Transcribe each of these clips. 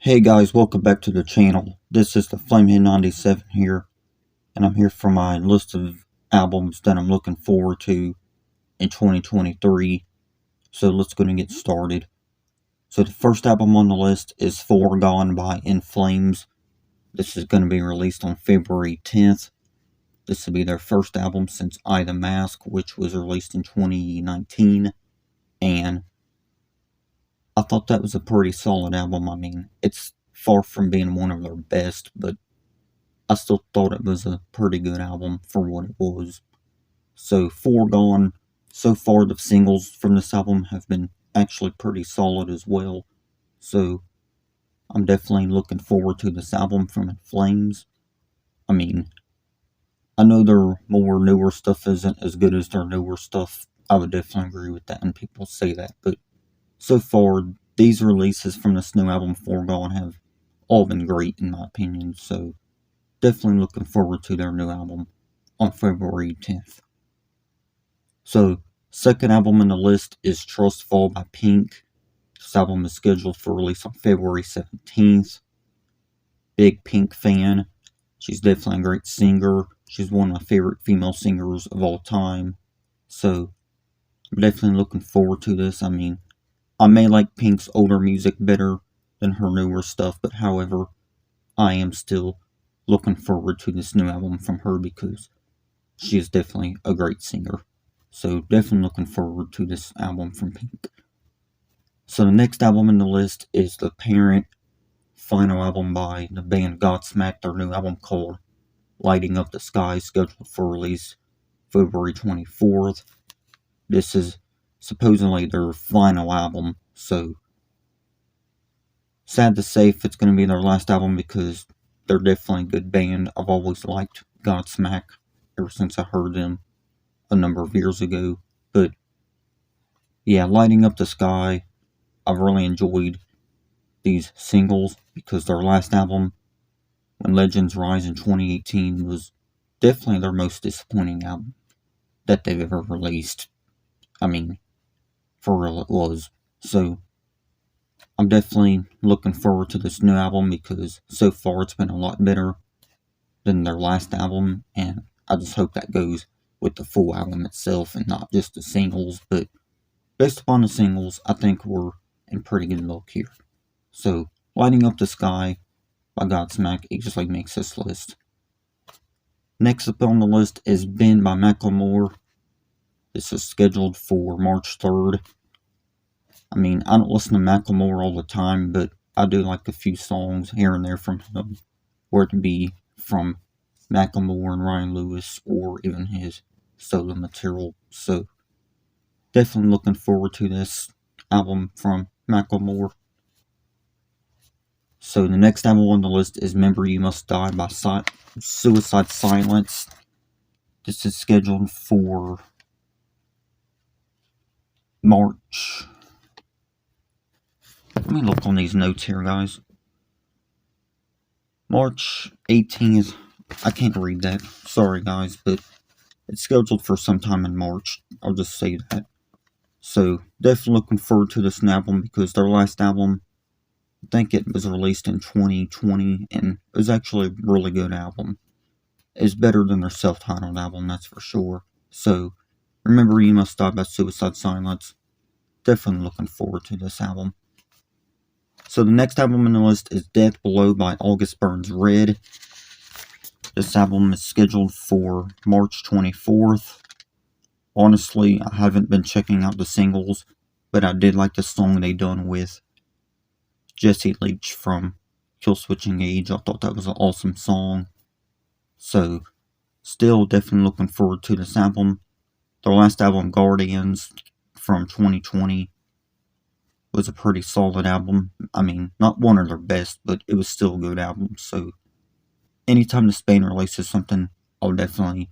Hey guys, welcome back to the channel. This is the Flamehead97 here, and I'm here for my list of albums that I'm looking forward to in 2023. So let's go and get started. So the first album on the list is Foregone by In Flames. This is going to be released on February 10th. This will be their first album since I the Mask, which was released in 2019. And I thought that was a pretty solid album. I mean, it's far from being one of their best, but I still thought it was a pretty good album for what it was. So Foregone, so far the singles from this album have been actually pretty solid as well. So I'm definitely looking forward to this album from In Flames. I mean, I know their more newer stuff isn't as good as their newer stuff. I would definitely agree with that, and people say that. But so far, these releases from this new album, Foregone, have all been great in my opinion. So definitely looking forward to their new album on February 10th. So, second album on the list is Trustful by Pink. This album is scheduled for release on February 17th. Big Pink fan. She's definitely a great singer. She's one of my favorite female singers of all time. So, I'm definitely looking forward to this. I mean, I may like Pink's older music better than her newer stuff, but however, I am still looking forward to this new album from her because she is definitely a great singer. So definitely looking forward to this album from Pink. So the next album in the list is The Parent, final album by the band Godsmack, their new album called Lighting Up the Sky, scheduled for release February 24th. This is supposedly their final album, so sad to say if it's going to be their last album because they're definitely a good band. I've always liked Godsmack ever since I heard them a number of years ago. But yeah, Lighting Up the Sky, I've really enjoyed these singles because their last album, When Legends Rise in 2018, was definitely their most disappointing album that they've ever released. I mean, for real it was. So I'm definitely looking forward to this new album because so far it's been a lot better than their last album, and I just hope that goes with the full album itself and not just the singles. But based upon the singles, I think we're in pretty good luck here. So, Lighting Up the Sky by Godsmack easily makes this list. Next up on the list is Ben by Macklemore. This is scheduled for March 3rd. I mean, I don't listen to Macklemore all the time, but I do like a few songs here and there from him, whether it be from Macklemore and Ryan Lewis or even his solo material. So, definitely looking forward to this album from Macklemore. So, the next album on the list is Remember You Must Die by Suicide Silence. This is scheduled for March. Let me look on these notes here, guys. March 18th. I can't read that. Sorry, guys, but it's scheduled for sometime in March. I'll just say that. So, definitely looking forward to this album because their last album, I think it was released in 2020, and it was actually a really good album. It's better than their self-titled album, that's for sure. So, Remember You Must Die by Suicide Silence. Definitely looking forward to this album. So the next album on the list is Death Below by August Burns Red. This album is scheduled for March 24th. Honestly, I haven't been checking out the singles, but I did like the song they done with Jesse Leach from Killswitch Engage. I thought that was an awesome song. So, still definitely looking forward to this album. Their last album, Guardians, from 2020, was a pretty solid album. I mean, not one of their best, but it was still a good album. So, anytime the band releases something, I'll definitely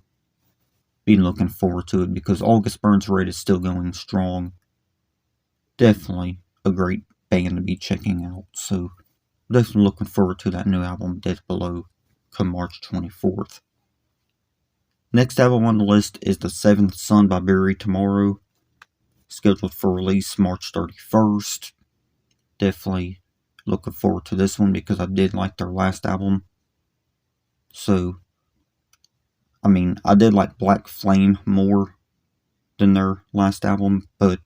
be looking forward to it because August Burns Red is still going strong. Definitely a great band to be checking out. So, definitely looking forward to that new album, Death Below, come March 24th. Next album on the list is The Seventh Son by Bury Tomorrow, scheduled for release March 31st. Definitely looking forward to this one because I did like their last album. So, I mean, I did like Black Flame more than their last album, but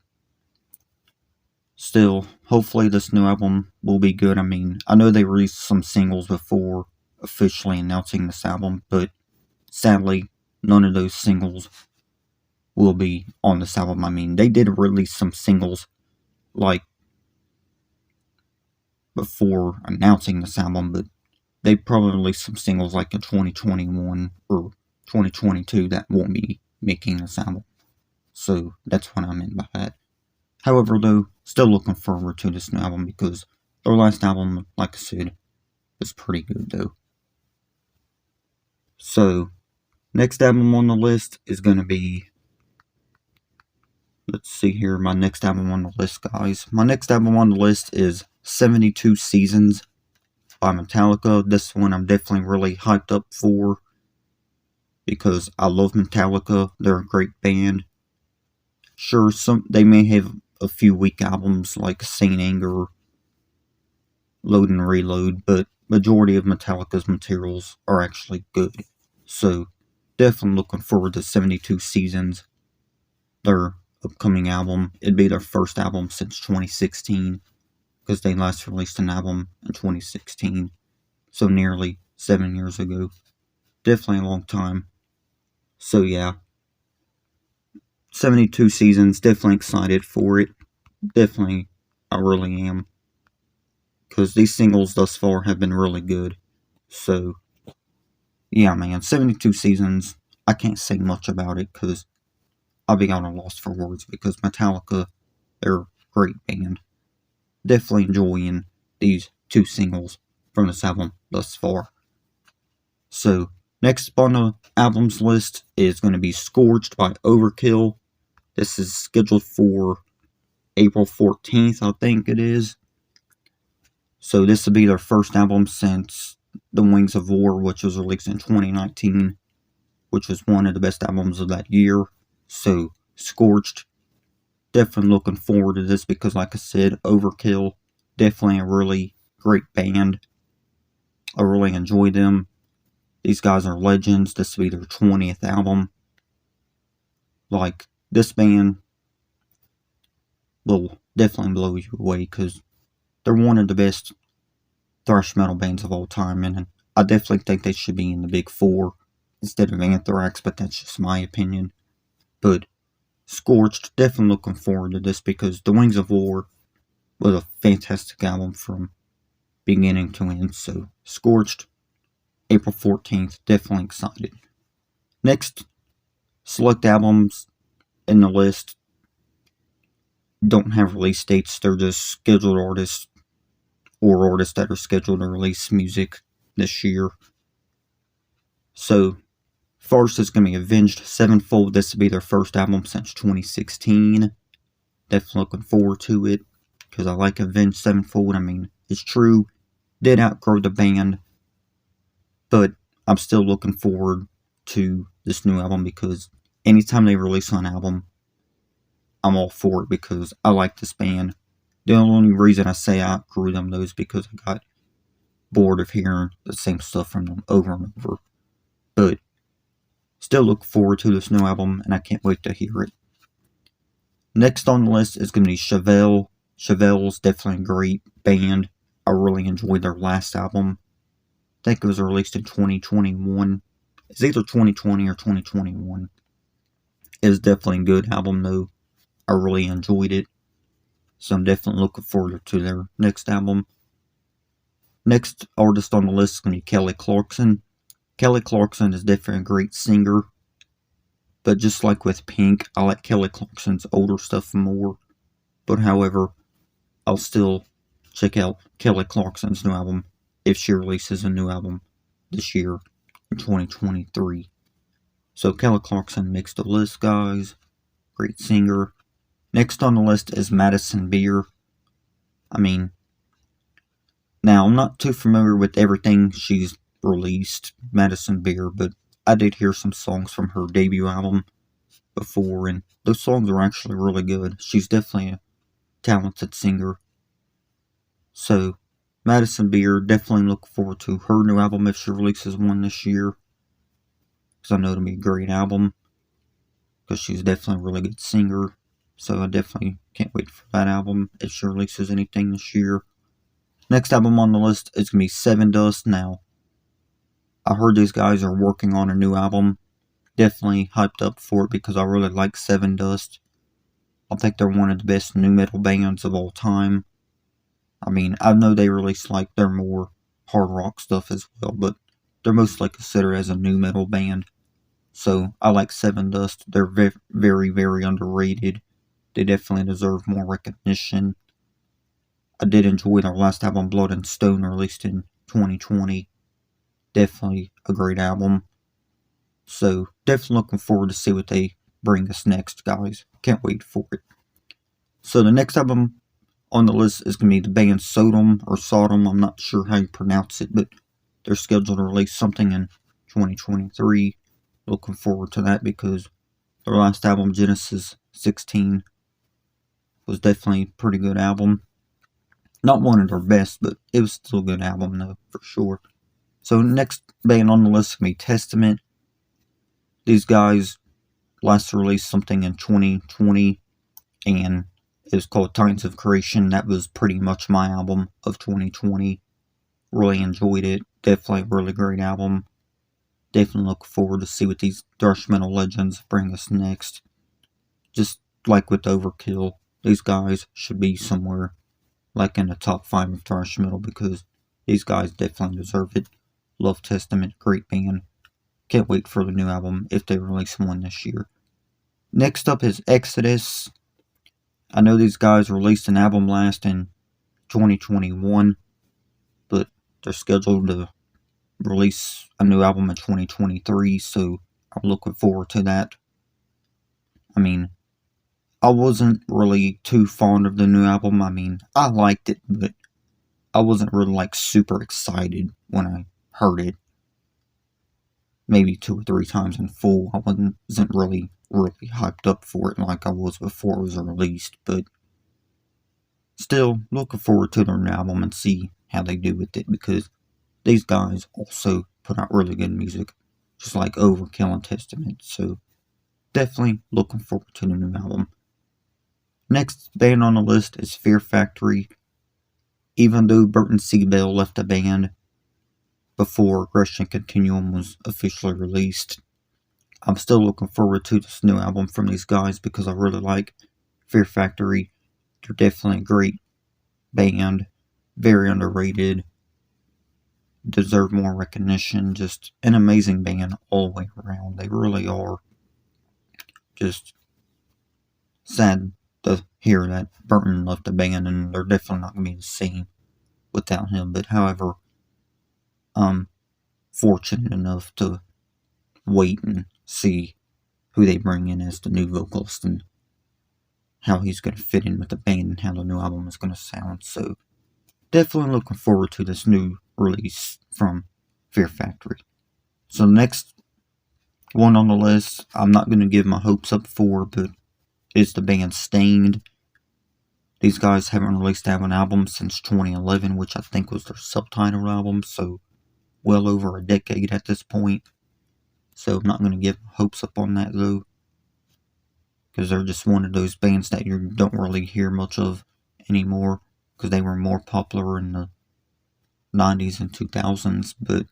still, hopefully this new album will be good. I mean, I know they released some singles before officially announcing this album, but sadly, none of those singles will be on this album. I mean, they did release some singles, like, before announcing this album, but they probably released some singles, like, in 2021 or 2022 that won't be making this album. So, that's what I meant by that. However, though, still looking forward to this new album because their last album, like I said, was pretty good, though. So, next album on the list is going to be, let's see here, my next album on the list, guys. My next album on the list is 72 Seasons by Metallica. This one I'm definitely really hyped up for because I love Metallica. They're a great band. Sure, they may have a few weak albums like Saint Anger, Load and Reload, but majority of Metallica's materials are actually good. So, definitely looking forward to 72 Seasons, their upcoming album. It'd be their first album since 2016, because they last released an album in 2016, so nearly 7 years ago. Definitely a long time. So yeah, 72 Seasons, definitely excited for it. Definitely, I really am. Because these singles thus far have been really good. So, yeah, man, 72 Seasons, I can't say much about it because I'll be at a loss for words because Metallica, they're a great band. Definitely enjoying these two singles from this album thus far. So, next on the albums list is going to be Scorched by Overkill. This is scheduled for April 14th, I think it is. So this will be their first album since The Wings of War, which was released in 2019, which was one of the best albums of that year. So, Scorched, definitely looking forward to this because, like I said, Overkill, definitely a really great band. I really enjoy them. These guys are legends. This will be their 20th album. Like, this band will definitely blow you away because they're one of the best thrash metal bands of all time, and I definitely think they should be in the big four instead of Anthrax, but that's just my opinion. But Scorched, definitely looking forward to this because The Wings of War was a fantastic album from beginning to end. So, Scorched, April 14th, definitely excited. Next, select albums in the list don't have release dates, they're just scheduled artists or artists that are scheduled to release music this year. So, first is going to be Avenged Sevenfold. This will be their first album since 2016. Definitely looking forward to it because I like Avenged Sevenfold. I mean, it's true, did outgrow the band, but I'm still looking forward to this new album because anytime they release an album, I'm all for it because I like this band. The only reason I say I outgrew them though is because I got bored of hearing the same stuff from them over and over. But still look forward to this new album and I can't wait to hear it. Next on the list is going to be Chevelle. Chevelle's definitely a great band. I really enjoyed their last album. I think it was released in 2021. It's either 2020 or 2021. It was definitely a good album though. I really enjoyed it. So I'm definitely looking forward to their next album. Next artist on the list is going to be Kelly Clarkson. Kelly Clarkson is definitely a great singer. But just like with Pink, I like Kelly Clarkson's older stuff more. But however, I'll still check out Kelly Clarkson's new album if she releases a new album this year in 2023. So Kelly Clarkson makes the list, guys. Great singer. Next on the list is Madison Beer. I mean, now I'm not too familiar with everything she's released, Madison Beer, but I did hear some songs from her debut album before, and those songs are actually really good. She's definitely a talented singer. So, Madison Beer, definitely look forward to her new album if she releases one this year, because I know it'll be a great album, because she's definitely a really good singer. So I definitely can't wait for that album if she releases anything this year. Next album on the list is going to be Seven Dust. Now, I heard these guys are working on a new album. Definitely hyped up for it because I really like Seven Dust. I think they're one of the best nu metal bands of all time. I mean, I know they release like their more hard rock stuff as well, but they're mostly considered as a nu metal band. So I like Seven Dust. They're very, very, very underrated. They definitely deserve more recognition. I did enjoy their last album, Blood and Stone, released in 2020. Definitely a great album. So definitely looking forward to see what they bring us next, guys. Can't wait for it. So the next album on the list is going to be the band Sodom, or Sodom, I'm not sure how you pronounce it, but they're scheduled to release something in 2023. Looking forward to that because their last album, Genesis 16, was definitely a pretty good album. Not one of their best, but it was still a good album though, for sure. So next band on the list is going to be Testament. These guys last released something in 2020, and it was called Times of Creation. That was pretty much my album of 2020. Really enjoyed it. Definitely a really great album. Definitely look forward to see what these thrash metal legends bring us next. Just like with Overkill, these guys should be somewhere like in the top 5 of thrash metal because these guys definitely deserve it. Love Testament, great band. Can't wait for the new album if they release one this year. Next up is Exodus. I know these guys released an album last in 2021, but they're scheduled to release a new album in 2023, so I'm looking forward to that. I mean, I wasn't really too fond of the new album. I mean, I liked it, but I wasn't really like super excited when I heard it. Maybe 2 or 3 times in full. I wasn't really hyped up for it like I was before it was released, but still looking forward to their new album and see how they do with it because these guys also put out really good music, just like Overkill and Testament, so definitely looking forward to the new album. Next band on the list is Fear Factory. Even though Burton C. Bell left the band before Aggression Continuum was officially released, I'm still looking forward to this new album from these guys because I really like Fear Factory. They're definitely a great band, very underrated, deserve more recognition, just an amazing band all the way around. They really are. Just sad to hear that Burton left the band, and they're definitely not going to be the same without him. But however, I'm fortunate enough to wait and see who they bring in as the new vocalist and how he's going to fit in with the band and how the new album is going to sound. So definitely looking forward to this new release from Fear Factory. So the next one on the list, I'm not going to give my hopes up for, but is the band Stained. These guys haven't released an album since 2011, which I think was their subtitle album, so well over a decade at this point. So I'm not going to give hopes up on that though, because they're just one of those bands that you don't really hear much of anymore, because they were more popular in the 90s and 2000s, but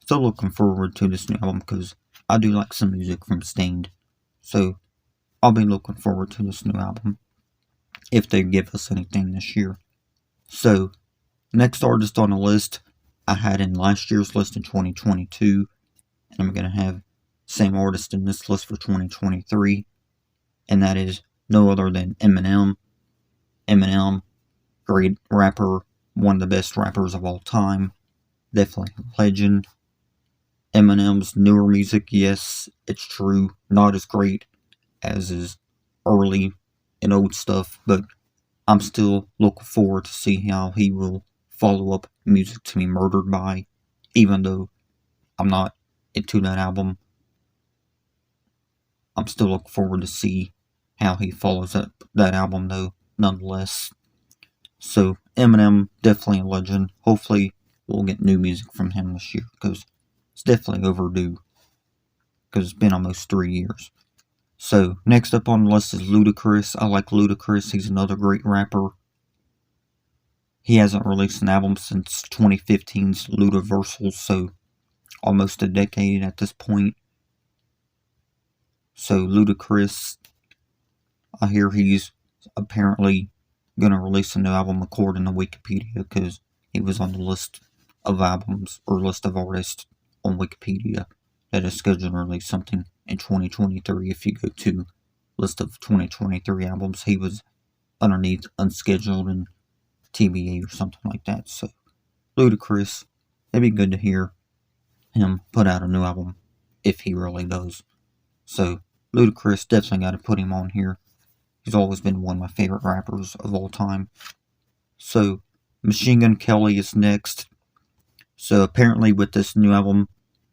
still looking forward to this new album because I do like some music from Stained. So I'll be looking forward to this new album if they give us anything this year. So, next artist on the list I had in last year's list in 2022, and I'm going to have same artist in this list for 2023, and that is no other than Eminem. Eminem, great rapper, one of the best rappers of all time, definitely a legend. Eminem's newer music, yes, it's true, not as great as his early and old stuff, but I'm still looking forward to see how he will follow up Music to Be Murdered By, even though I'm not into that album. I'm still looking forward to see how he follows up that album though, nonetheless. So Eminem, definitely a legend. Hopefully we'll get new music from him this year, because it's definitely overdue, because it's been almost 3 years. So next up on the list is Ludacris. I like Ludacris. He's another great rapper. He hasn't released an album since 2015's Ludaversal, so almost a decade at this point. So Ludacris, I hear he's apparently gonna release a new album according to Wikipedia, because he was on the list of albums or list of artists on Wikipedia that is scheduled to release something in 2023. If you go to list of 2023 albums, he was underneath unscheduled and TBA or something like that. So Ludacris, it'd be good to hear him put out a new album if he really does. So Ludacris, definitely got to put him on here. He's always been one of my favorite rappers of all time. So Machine Gun Kelly is next. So apparently with this new album,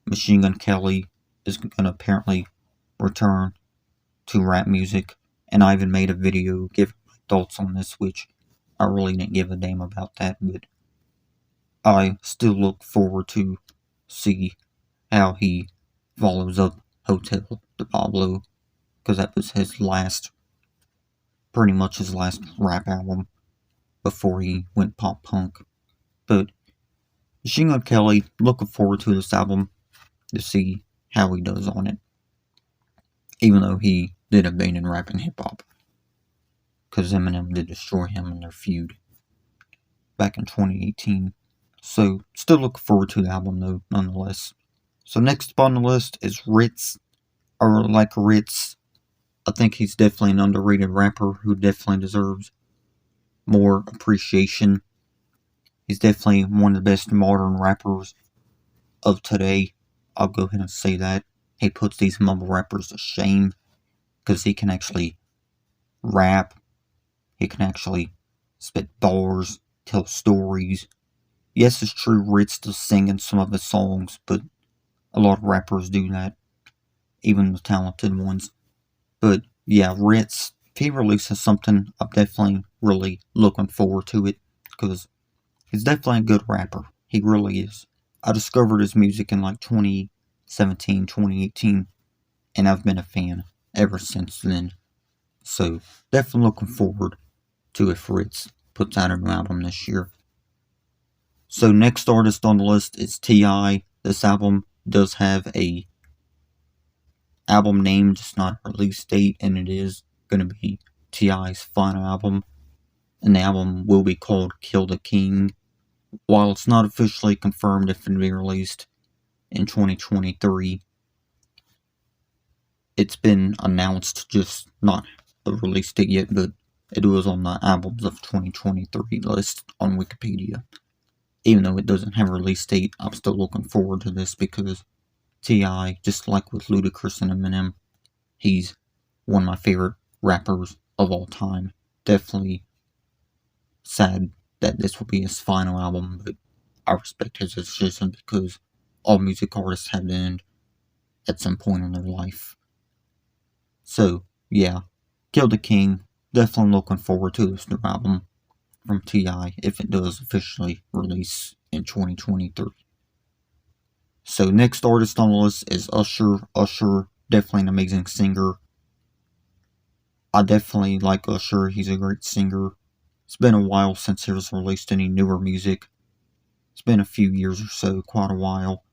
Machine Gun Kelly is going to apparently return to rap music. And I even made a video giving my thoughts on this, which I really didn't give a damn about that. But I still look forward to see how he follows up Hotel de Pablo, because that was his last, pretty much his last rap album before he went pop punk. But Machine Gun Kelly, looking forward to this album to see how he does on it, even though he did abandon rap and hip hop, because Eminem did destroy him in their feud back in 2018. So still looking forward to the album though, nonetheless. So next up on the list is Ritz. I really like Ritz. I think he's definitely an underrated rapper who definitely deserves more appreciation. He's definitely one of the best modern rappers of today. I'll go ahead and say that. He puts these mumble rappers to shame, because he can actually rap. He can actually spit bars, tell stories. Yes, it's true, Ritz does sing in some of his songs, but a lot of rappers do that, even the talented ones. But yeah, Ritz, if he releases something, I'm definitely really looking forward to it, because he's definitely a good rapper. He really is. I discovered his music in like 2017, 2018, and I've been a fan ever since then. So definitely looking forward to if Ritz puts out a new album this year. So next artist on the list is T.I. This album does have a album name, just not a release date, and it is going to be T.I.'s final album. And the album will be called Kill the King. While it's not officially confirmed if it'll be released in 2023, it's been announced, just not a release date yet, but it was on the albums of 2023 list on Wikipedia. Even though it doesn't have a release date, I'm still looking forward to this, because T.I., just like with Ludacris and Eminem, he's one of my favorite rappers of all time. Definitely sad that this will be his final album, but I respect his decision, because all music artists have to end at some point in their life. So, yeah, Kill the King, definitely looking forward to this new album from T.I. if it does officially release in 2023. So next artist on the list is Usher. Usher, definitely an amazing singer. I definitely like Usher. He's a great singer. It's been a while since he has released any newer music. It's been a few years or so, quite a while.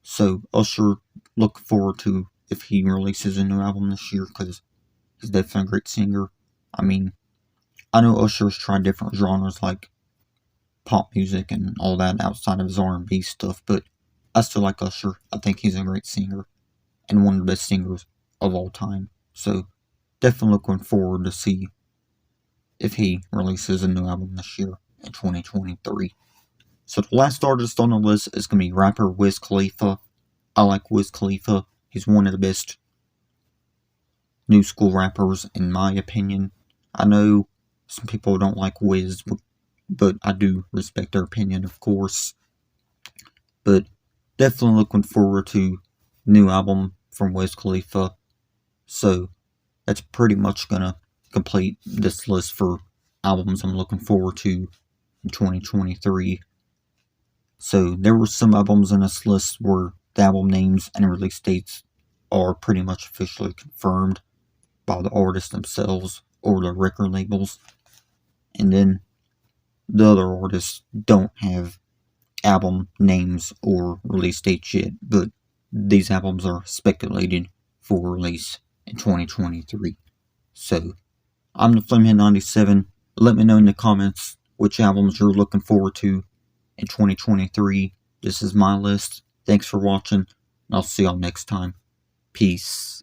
So Usher, look forward to if he releases a new album this year, because he's definitely a great singer. I mean, I know Usher's tried different genres like pop music and all that outside of his R&B stuff, but I still like Usher. I think he's a great singer and one of the best singers of all time. So definitely looking forward to see if he releases a new album this year in 2023. So the last artist on the list is going to be rapper Wiz Khalifa. I like Wiz Khalifa. He's one of the best new school rappers in my opinion. I know some people don't like Wiz, but I do respect their opinion, of course. But definitely looking forward to new album from Wiz Khalifa. So that's pretty much gonna complete this list for albums I'm looking forward to in 2023. So there were some albums in this list where the album names and release dates are pretty much officially confirmed by the artists themselves or the record labels. And then the other artists don't have album names or release dates yet, but these albums are speculated for release in 2023. So, I'm the Flamehead97. Let me know in the comments which albums you're looking forward to in 2023. This is my list. Thanks for watching, and I'll see y'all next time. Peace.